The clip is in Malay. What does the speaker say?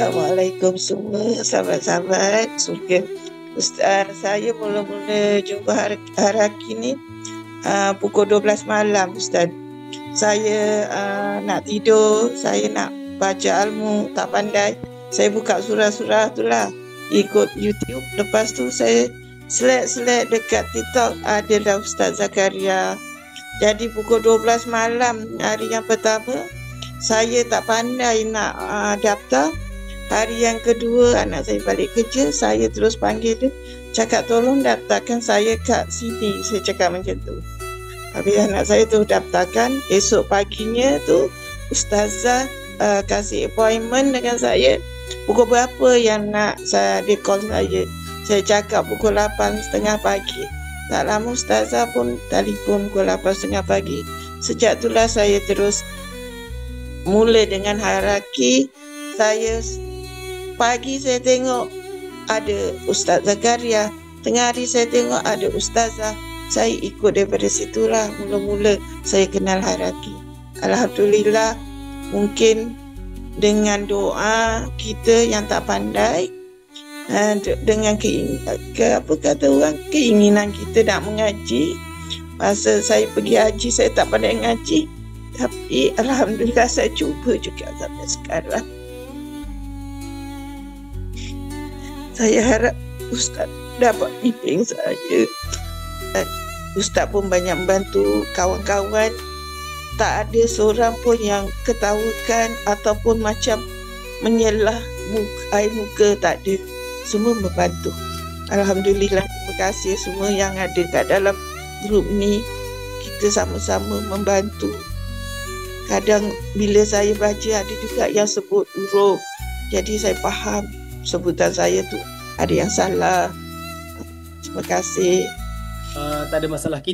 Assalamualaikum semua sahabat-sahabat surga. Ustaz, saya mula-mula jumpa hari ni pukul 12 malam Ustaz. Saya nak tidur, saya nak baca ilmu, tak pandai. Saya buka surah-surah tu lah, ikut YouTube. Lepas tu saya select dekat TikTok ada Ustaz Zakaria. Jadi pukul 12 malam hari yang pertama saya tak pandai nak daftar. Hari yang kedua anak saya balik kerja, saya terus panggil dia, cakap tolong daftarkan saya kat sini. Saya cakap macam tu. Habis anak saya tu daftarkan. Esok paginya tu Ustazah kasih appointment dengan saya. Pukul berapa yang nak dia call saya. Saya cakap pukul 8.30 pagi. Tak lama Ustazah pun telefon pukul 8.30 pagi. Sejak itulah saya terus mula dengan hierarki. Saya pagi saya tengok ada Ustaz Zakaria, tengah hari saya tengok ada Ustazah. Saya ikut daripada situlah mula-mula saya kenal hierarki. Alhamdulillah, mungkin dengan doa kita yang tak pandai, dengan keinginan kita nak mengaji. Masa saya pergi haji saya tak pandai ngaji, tapi alhamdulillah saya cuba juga sampai sekarang. Saya harap Ustaz dapat bimbing saya. Ustaz pun banyak membantu kawan-kawan. Tak ada seorang pun yang ketawakan ataupun macam menyelah air muka, tak ada. Semua membantu. Alhamdulillah, terima kasih semua yang ada kat dalam grup ni. Kita sama-sama membantu. Kadang bila saya baca ada juga yang sebut huruf. Jadi saya faham sebutan saya tu ada yang salah. Terima kasih. Tak ada masalah.